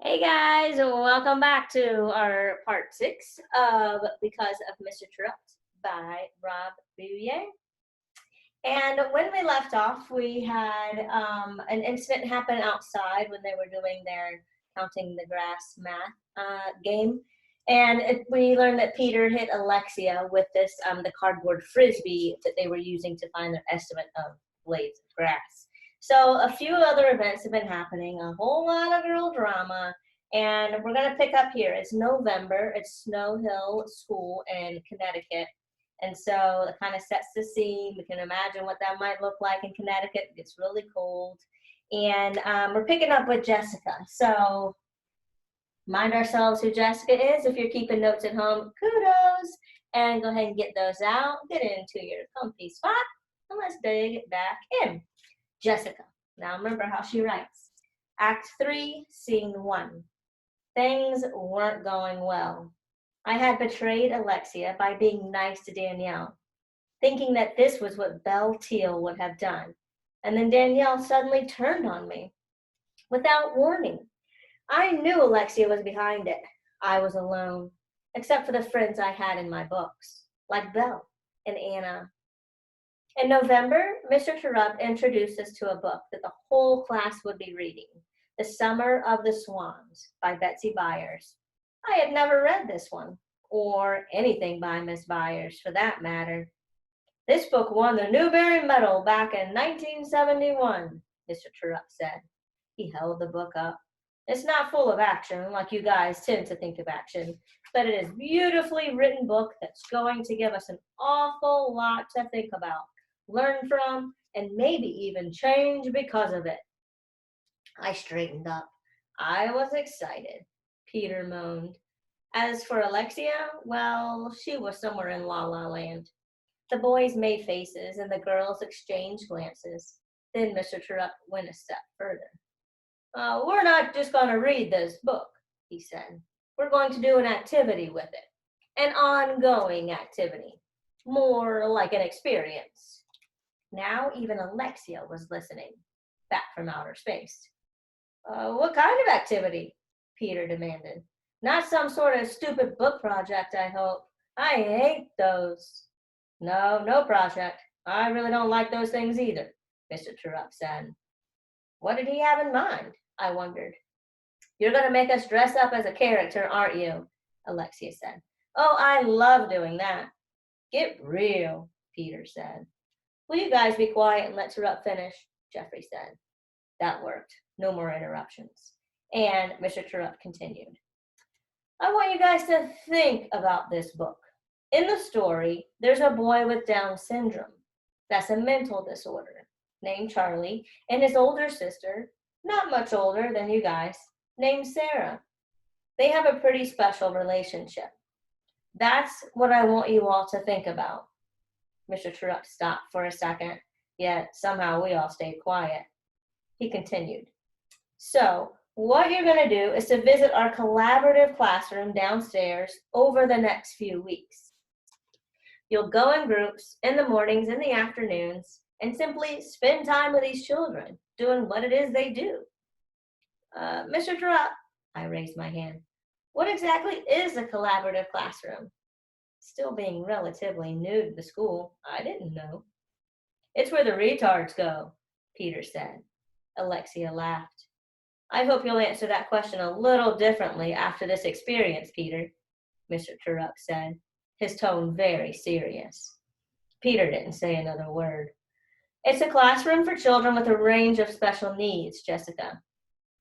Hey guys, welcome back to our part six of Because of Mr. Terupt by Rob Bouvier. And when we left off, we had an incident happen outside when they were doing their counting the grass math game. And we learned that Peter hit Alexia with the cardboard frisbee that they were using to find their estimate of blades of grass. So a few other events have been happening, a whole lot of girl drama, and we're going to pick up here. It's November, it's Snow Hill School in Connecticut, and so it kind of sets the scene. We can imagine what that might look like in Connecticut. It gets really cold. And we're picking up with Jessica. So mind ourselves who Jessica is. If you're keeping notes at home, kudos. And go ahead and get those out. Get into your comfy spot. And let's dig back in. Jessica. Now remember how she writes. Act 3, Scene 1. Things weren't going well. I had betrayed Alexia by being nice to Danielle, thinking that this was what Belle Teal would have done. And then Danielle suddenly turned on me without warning. I knew Alexia was behind it. I was alone, except for the friends I had in my books, like Belle and Anna. In November, Mr. Terupt introduced us to a book that the whole class would be reading, The Summer of the Swans by Betsy Byers. I had never read this one, or anything by Miss Byers for that matter. This book won the Newbery Medal back in 1971, Mr. Terupt said. He held the book up. It's not full of action, like you guys tend to think of action, but it is a beautifully written book that's going to give us an awful lot to think about, learn from, and maybe even change because of it. I straightened up. I was excited. Peter moaned. As for Alexia, well, she was somewhere in La La Land. The boys made faces and the girls exchanged glances. Then Mr. Terupt went a step further. We're not just going to read this book, he said. We're going to do an activity with it. An ongoing activity. More like an experience. Now even Alexia was listening, back from outer space. What kind of activity? Peter demanded. Not some sort of stupid book project, I hope. I hate those. No, no project. I really don't like those things either, Mr. Terupt said. What did he have in mind? I wondered. You're going to make us dress up as a character, aren't you? Alexia said. Oh, I love doing that. Get real, Peter said. Will you guys be quiet and let Terupt finish? Jeffrey said. That worked. No more interruptions. And Mr. Terupt continued. I want you guys to think about this book. In the story, there's a boy with Down syndrome. That's a mental disorder, named Charlie, and his older sister, not much older than you guys, named Sarah. They have a pretty special relationship. That's what I want you all to think about. Mr. Terupt stopped for a second, yet somehow we all stayed quiet. He continued. So, what you're going to do is to visit our collaborative classroom downstairs over the next few weeks. You'll go in groups in the mornings and the afternoons and simply spend time with these children doing what it is they do. Mr. Terupt, I raised my hand. What exactly is a collaborative classroom? Still being relatively new to the school, I didn't know. It's where the retards go, Peter said. Alexia laughed. I hope you'll answer that question a little differently after this experience, Peter, Mr. Terupt said, his tone very serious. Peter didn't say another word. It's a classroom for children with a range of special needs, Jessica,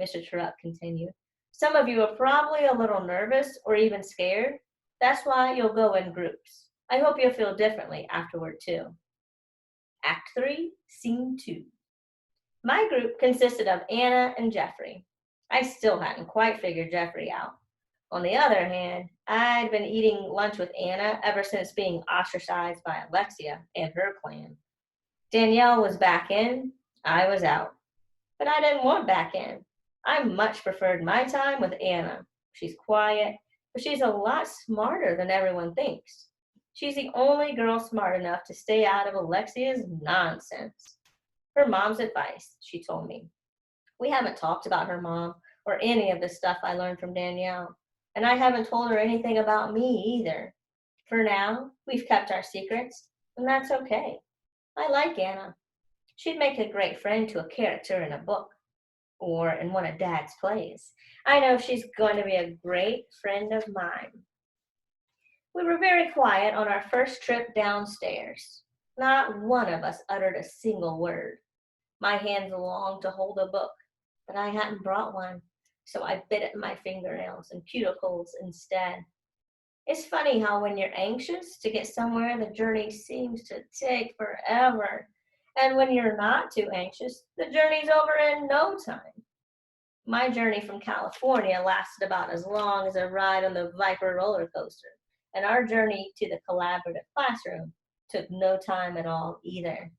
Mr. Terupt continued. Some of you are probably a little nervous or even scared. That's why you'll go in groups. I hope you'll feel differently afterward, too. Act 3, Scene 2. My group consisted of Anna and Jeffrey. I still hadn't quite figured Jeffrey out. On the other hand, I'd been eating lunch with Anna ever since being ostracized by Alexia and her clan. Danielle was back in, I was out. But I didn't want back in. I much preferred my time with Anna. She's quiet, but she's a lot smarter than everyone thinks. She's the only girl smart enough to stay out of Alexia's nonsense. Her mom's advice, she told me. We haven't talked about her mom or any of the stuff I learned from Danielle. And I haven't told her anything about me either. For now, we've kept our secrets, and that's okay. I like Anna. She'd make a great friend to a character in a book or in one of Dad's plays. I know she's going to be a great friend of mine. We were very quiet on our first trip downstairs. Not one of us uttered a single word. My hands longed to hold a book, but I hadn't brought one, so I bit at my fingernails and cuticles instead. It's funny how when you're anxious to get somewhere, the journey seems to take forever. And when you're not too anxious, the journey's over in no time. My journey from California lasted about as long as a ride on the Viper roller coaster, and our journey to the collaborative classroom took no time at all either.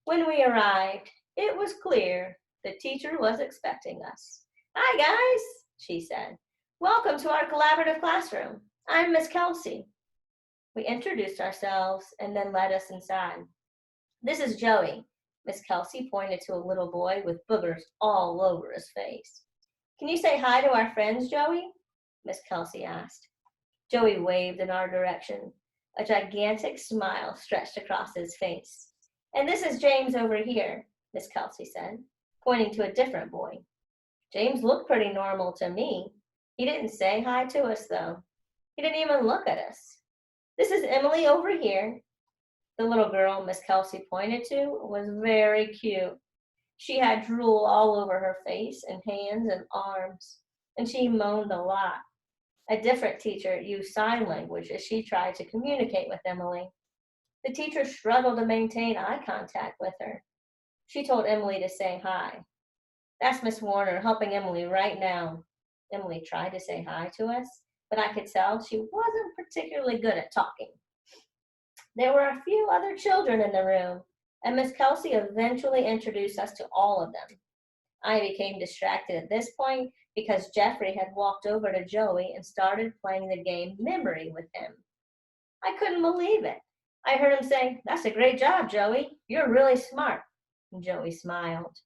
When we arrived, it was clear the teacher was expecting us. "Hi, guys," she said. "Welcome to our collaborative classroom. I'm Miss Kelsey." We introduced ourselves and then led us inside. "This is Joey." Miss Kelsey pointed to a little boy with boogers all over his face. "Can you say hi to our friends, Joey?" Miss Kelsey asked. Joey waved in our direction. A gigantic smile stretched across his face. "And this is James over here," Miss Kelsey said, pointing to a different boy. James looked pretty normal to me. He didn't say hi to us, though. He didn't even look at us. "This is Emily over here." The little girl Miss Kelsey pointed to was very cute. She had drool all over her face and hands and arms, and she moaned a lot. A different teacher used sign language as she tried to communicate with Emily. The teacher struggled to maintain eye contact with her. She told Emily to say hi. "That's Miss Warner helping Emily right now." Emily tried to say hi to us, but I could tell she wasn't particularly good at talking. There were a few other children in the room, and Miss Kelsey eventually introduced us to all of them. I became distracted at this point because Jeffrey had walked over to Joey and started playing the game Memory with him. I couldn't believe it. I heard him say, "That's a great job, Joey. You're really smart." And Joey smiled.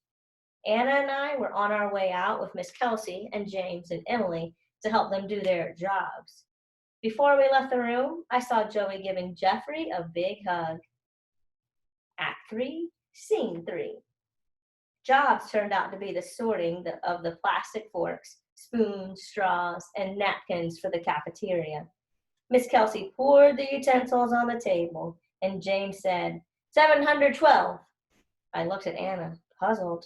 Anna and I were on our way out with Miss Kelsey and James and Emily to help them do their jobs. Before we left the room, I saw Joey giving Jeffrey a big hug. Act 3, Scene 3. Jobs turned out to be the sorting of the plastic forks, spoons, straws, and napkins for the cafeteria. Miss Kelsey poured the utensils on the table, and James said, 712. I looked at Anna, puzzled.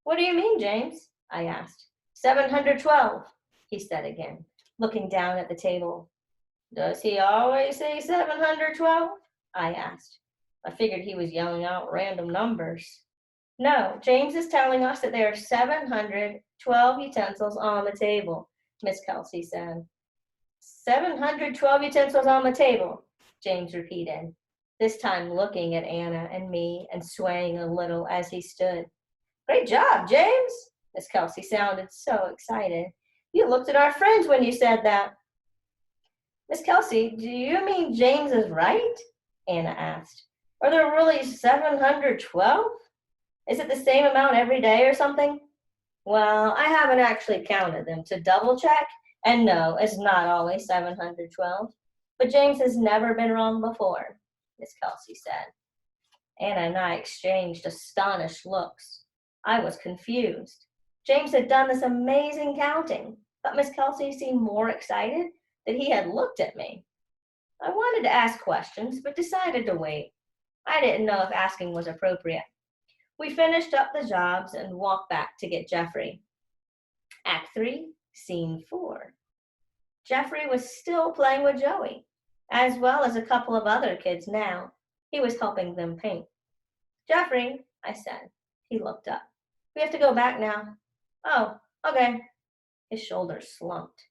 "What do you mean, James?" I asked. 712, he said again, looking down at the table. "Does he always say 712? I asked. I figured he was yelling out random numbers. "No, James is telling us that there are 712 utensils on the table," Miss Kelsey said. 712 utensils on the table, James repeated, this time looking at Anna and me and swaying a little as he stood. "Great job, James!" Miss Kelsey sounded so excited. "You looked at our friends when you said that." "Miss Kelsey, do you mean James is right?" Anna asked. "Are there really 712? Is it the same amount every day or something?" "Well, I haven't actually counted them to double check, and no, it's not always 712. But James has never been wrong before," Miss Kelsey said. Anna and I exchanged astonished looks. I was confused. James had done this amazing counting, but Miss Kelsey seemed more excited that he had looked at me. I wanted to ask questions, but decided to wait. I didn't know if asking was appropriate. We finished up the jobs and walked back to get Jeffrey. Act 3, Scene 4. Jeffrey was still playing with Joey, as well as a couple of other kids now. He was helping them paint. "Jeffrey," I said. He looked up. "We have to go back now." "Oh, okay." His shoulders slumped.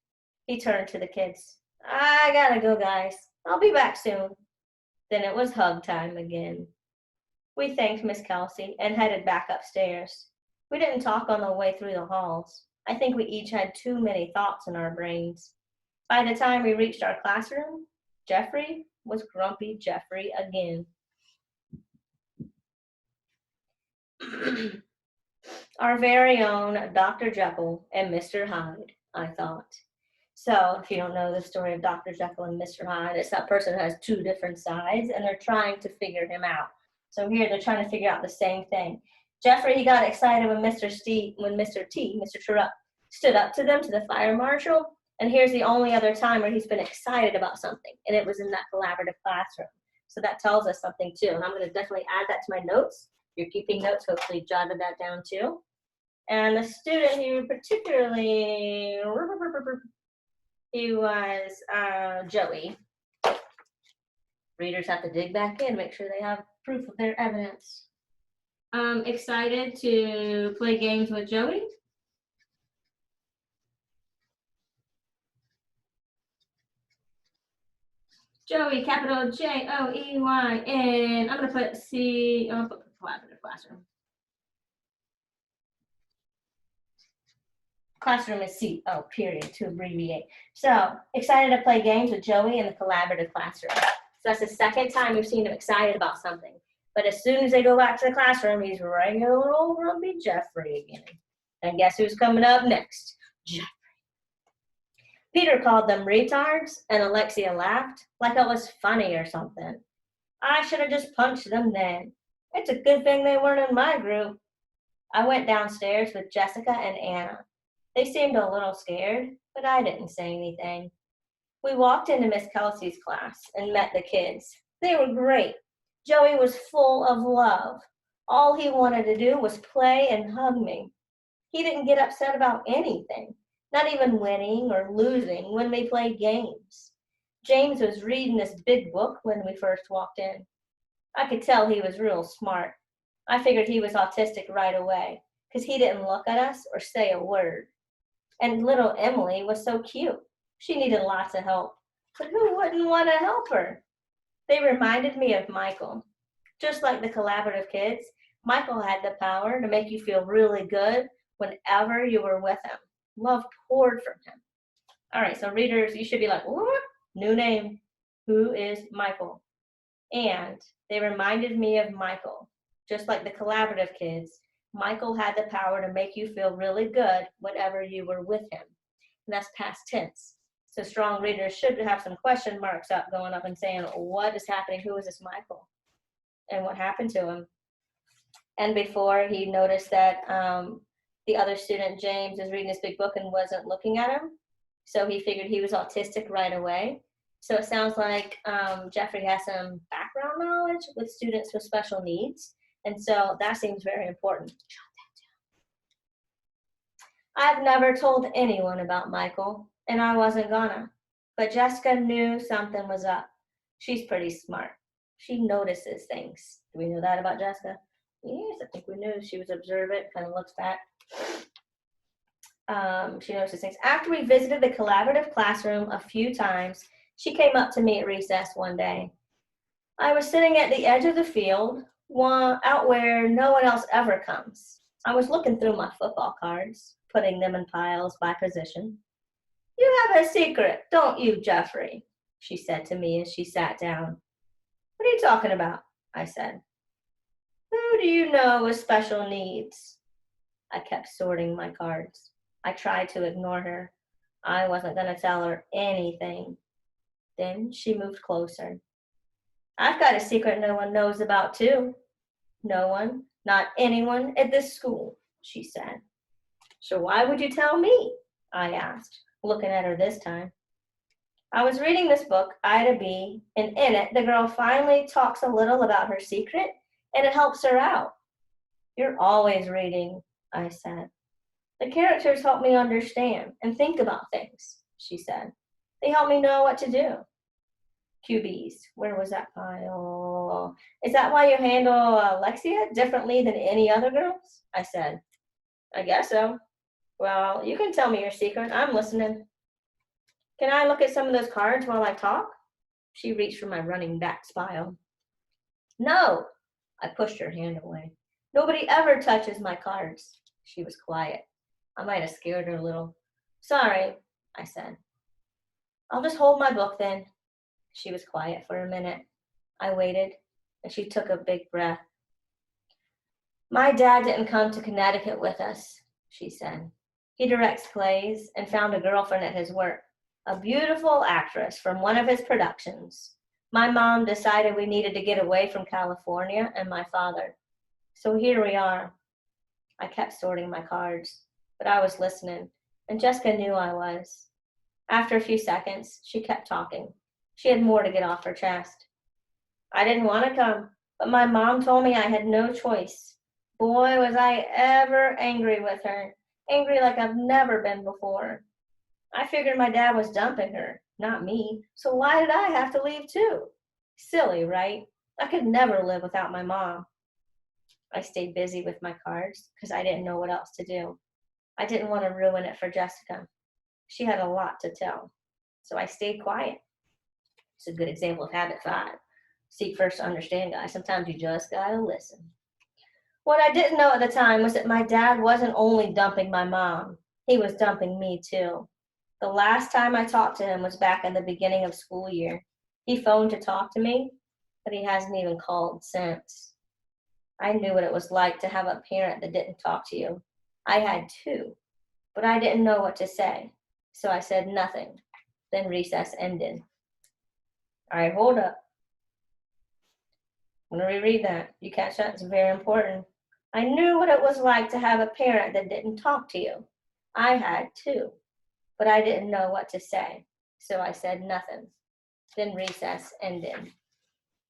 He turned to the kids. "I gotta go, guys. I'll be back soon." Then it was hug time again. We thanked Miss Kelsey and headed back upstairs. We didn't talk on the way through the halls. I think we each had too many thoughts in our brains. By the time we reached our classroom, Jeffrey was grumpy Jeffrey again. Our very own Dr. Jekyll and Mr. Hyde, I thought. So, if you don't know the story of Dr. Jekyll and Mr. Hyde, it's that person who has two different sides and they're trying to figure him out. So, here they're trying to figure out the same thing. Jeffrey, he got excited when Mr. Terupt, stood up to them, to the fire marshal. And here's the only other time where he's been excited about something, and it was in that collaborative classroom. So, that tells us something too. And I'm going to definitely add that to my notes. If you're keeping notes, hopefully, jotted that down too. And the student who particularly, he was Joey. Readers have to dig back in, make sure they have proof of their evidence. Excited to play games with Joey? Joey, capital Joey, and I'm gonna put C. I'm gonna put collaborative classroom. Classroom is CO, period, to abbreviate. So, excited to play games with Joey in the collaborative classroom. So that's the second time we've seen him excited about something. But as soon as they go back to the classroom, he's regular old grumpy Jeffrey again. And guess who's coming up next? Jeffrey. Peter called them retards, and Alexia laughed like it was funny or something. I should have just punched them then. It's a good thing they weren't in my group. I went downstairs with Jessica and Anna. They seemed a little scared, but I didn't say anything. We walked into Miss Kelsey's class and met the kids. They were great. Joey was full of love. All he wanted to do was play and hug me. He didn't get upset about anything, not even winning or losing when we played games. James was reading this big book when we first walked in. I could tell he was real smart. I figured he was autistic right away because he didn't look at us or say a word. And little Emily was so cute. She needed lots of help. But who wouldn't want to help her? They reminded me of Michael. Just like the collaborative kids, Michael had the power to make you feel really good whenever you were with him. Love poured from him. All right, so readers, you should be like, what? New name. Who is Michael? And they reminded me of Michael. Just like the collaborative kids, Michael had the power to make you feel really good whenever you were with him. And that's past tense. So strong readers should have some question marks up going up and saying, what is happening? Who is this Michael? And what happened to him? And before he noticed that the other student, James, was reading this big book and wasn't looking at him. So he figured he was autistic right away. So it sounds like Jeffrey has some background knowledge with students with special needs. And so that seems very important. I've never told anyone about Michael, and I wasn't gonna. But Jessica knew something was up. She's pretty smart. She notices things. Do we know that about Jessica? Yes, I think we knew. She was observant, kind of looks back. She notices things. After we visited the collaborative classroom a few times, she came up to me at recess one day. I was sitting at the edge of the field, out where no one else ever comes. I was looking through my football cards, putting them in piles by position. You have a secret, don't you, Jeffrey? She said to me as she sat down. What are you talking about? I said. Who do you know with special needs? I kept sorting my cards. I tried to ignore her. I wasn't going to tell her anything. Then she moved closer. I've got a secret no one knows about, too. No one, not anyone at this school, she said. So why would you tell me? I asked, looking at her this time. I was reading this book, Ida B, and in it, the girl finally talks a little about her secret, and it helps her out. You're always reading, I said. The characters help me understand and think about things, she said. They help me know what to do. QBs, where was that pile? Is that why you handle Alexia differently than any other girls? I said. I guess so. Well, you can tell me your secret. I'm listening. Can I look at some of those cards while I talk? She reached for my running back pile. No, I pushed her hand away. Nobody ever touches my cards. She was quiet. I might have scared her a little. Sorry, I said. I'll just hold my book then. She was quiet for a minute. I waited, and she took a big breath. My dad didn't come to Connecticut with us, she said. He directs plays and found a girlfriend at his work, a beautiful actress from one of his productions. My mom decided we needed to get away from California and my father. So here we are. I kept sorting my cards, but I was listening, and Jessica knew I was. After a few seconds, she kept talking. She had more to get off her chest. I didn't want to come, but my mom told me I had no choice. Boy, was I ever angry with her. Angry like I've never been before. I figured my dad was dumping her, not me, so why did I have to leave too? Silly, right? I could never live without my mom. I stayed busy with my cards because I didn't know what else to do. I didn't want to ruin it for Jessica. She had a lot to tell, so I stayed quiet. It's a good example of habit 5. Seek first to understand, guys. Sometimes you just gotta listen. What I didn't know at the time was that my dad wasn't only dumping my mom, he was dumping me too. The last time I talked to him was back in the beginning of school year. He phoned to talk to me, but he hasn't even called since. I knew what it was like to have a parent that didn't talk to you. I had two, but I didn't know what to say, so I said nothing. Then recess ended. All right, hold up. I'm going to reread that. You catch that? It's very important. I knew what it was like to have a parent that didn't talk to you. I had too, but I didn't know what to say, so I said nothing. Then recess ended.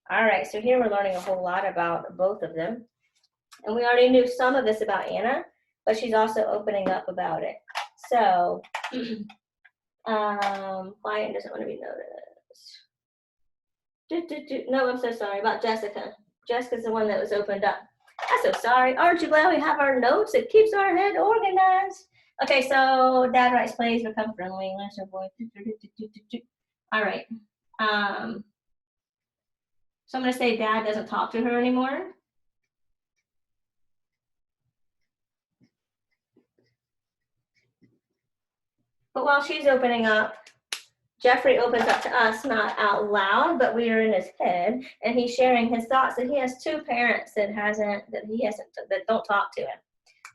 All right, so here we're learning a whole lot about both of them. And we already knew some of this about Anna, but she's also opening up about it. So, client doesn't want to be noticed. No, I'm so sorry about Jessica. Jessica's the one that was opened up. I'm so sorry. Aren't you glad we have our notes? It keeps our head organized. Okay, so dad writes plays, become friendly. Boy. All right. So I'm going to say dad doesn't talk to her anymore. But while she's opening up, Jeffrey opens up to us, not out loud, but we are in his head, and he's sharing his thoughts that he has two parents that don't talk to him.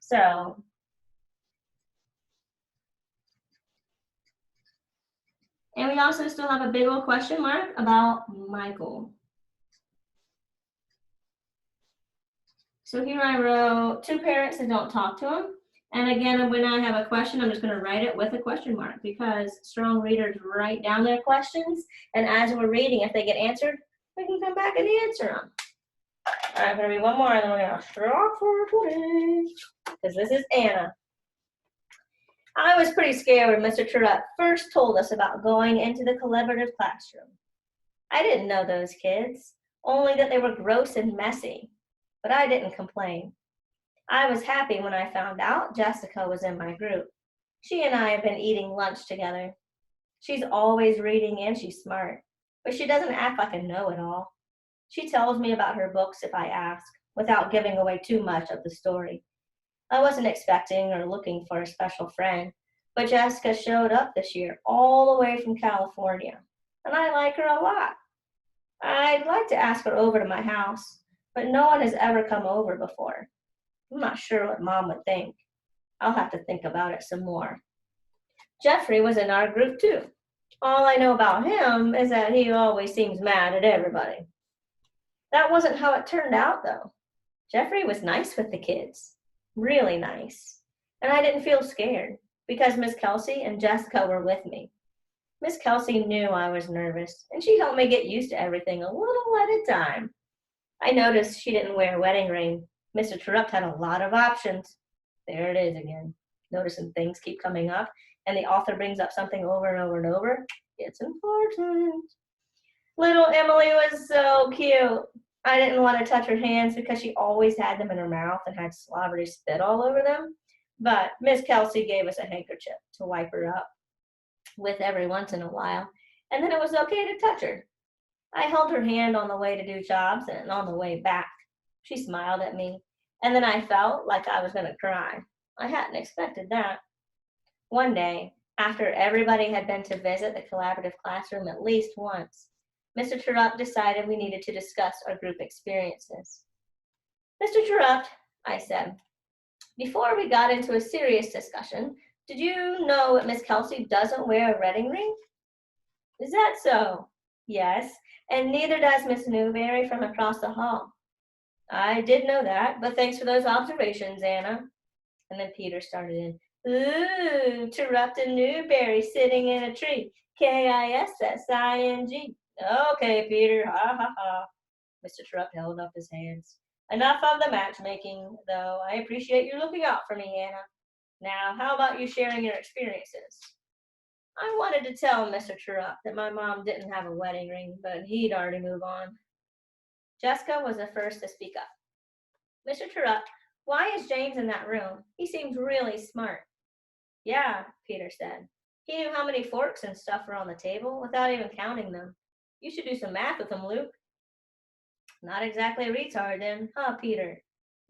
So, and we also still have a big old question mark about Michael. So here I wrote two parents that don't talk to him. And again, when I have a question, I'm just going to write it with a question mark because strong readers write down their questions. And as we're reading, if they get answered, we can come back and answer them. All right, I'm going to read one more and then we're going to stop for today because this is Anna. I was pretty scared when Mr. Terupt first told us about going into the collaborative classroom. I didn't know those kids, only that they were gross and messy, but I didn't complain. I was happy when I found out Jessica was in my group. She and I have been eating lunch together. She's always reading and she's smart, but she doesn't act like a know-it-all. She tells me about her books if I ask, without giving away too much of the story. I wasn't expecting or looking for a special friend, but Jessica showed up this year all the way from California, and I like her a lot. I'd like to ask her over to my house, but no one has ever come over before. I'm not sure what Mom would think. I'll have to think about it some more. Jeffrey was in our group too. All I know about him is that he always seems mad at everybody. That wasn't how it turned out though. Jeffrey was nice with the kids, really nice. And I didn't feel scared because Miss Kelsey and Jessica were with me. Miss Kelsey knew I was nervous and she helped me get used to everything a little at a time. I noticed she didn't wear a wedding ring. Mr. Terupt had a lot of options. There it is again. Noticing things keep coming up, and the author brings up something over and over and over. It's important. Little Emily was so cute. I didn't want to touch her hands because she always had them in her mouth and had slobbery spit all over them. But Miss Kelsey gave us a handkerchief to wipe her up with every once in a while, and then it was okay to touch her. I held her hand on the way to do jobs and on the way back. She smiled at me, and then I felt like I was going to cry. I hadn't expected that. One day, after everybody had been to visit the collaborative classroom at least once, Mr. Terupt decided we needed to discuss our group experiences. Mr. Terupt, I said. Before we got into a serious discussion, did you know Miss Kelsey doesn't wear a wedding ring? Is that so? Yes, and neither does Miss Newberry from across the hall. I did know that, but thanks for those observations, Anna. And then Peter started in, ooh, Terupt and Newberry sitting in a tree. Kissing. Okay, Peter, ha ha ha. Mr. Terupt held up his hands. Enough of the matchmaking, though. I appreciate you looking out for me, Anna. Now, how about you sharing your experiences? I wanted to tell Mr. Terupt that my mom didn't have a wedding ring, but he'd already moved on. Jessica was the first to speak up. Mr. Terupt, why is James in that room? He seems really smart. Yeah, Peter said. He knew how many forks and stuff were on the table without even counting them. You should do some math with him, Luke. Not exactly a retard, then, huh, Peter?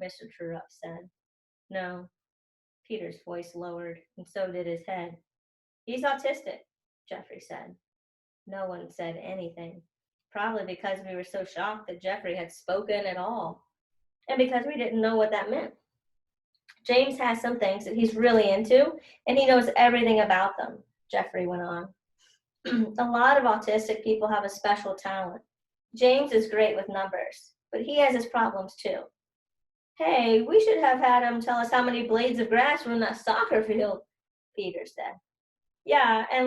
Mr. Terupt said. No. Peter's voice lowered, and so did his head. He's autistic, Jeffrey said. No one said anything, probably because we were so shocked that Jeffrey had spoken at all, and because we didn't know what that meant. James has some things that he's really into, and he knows everything about them, Jeffrey went on. A lot of autistic people have a special talent. James is great with numbers, but he has his problems too. Hey, we should have had him tell us how many blades of grass were in that soccer field, Peter said. Yeah, and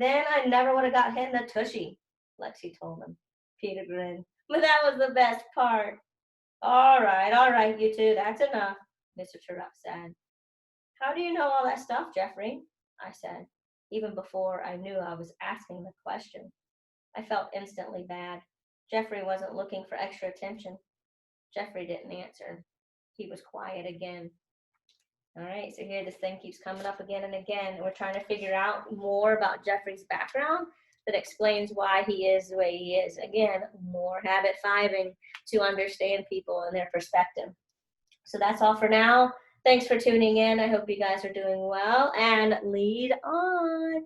then I never would have got hit in the tushy, Lexi told him. Peter grinned. But that was the best part. All right, you two, that's enough, Mr. Terupt said. How do you know all that stuff, Jeffrey? I said, even before I knew I was asking the question. I felt instantly bad. Jeffrey wasn't looking for extra attention. Jeffrey didn't answer. He was quiet again. All right, so here this thing keeps coming up again and again. And we're trying to figure out more about Jeffrey's background that explains why he is the way he is. Again, more habit fiving to understand people and their perspective. So that's all for now. Thanks for tuning in. I hope you guys are doing well, and lead on.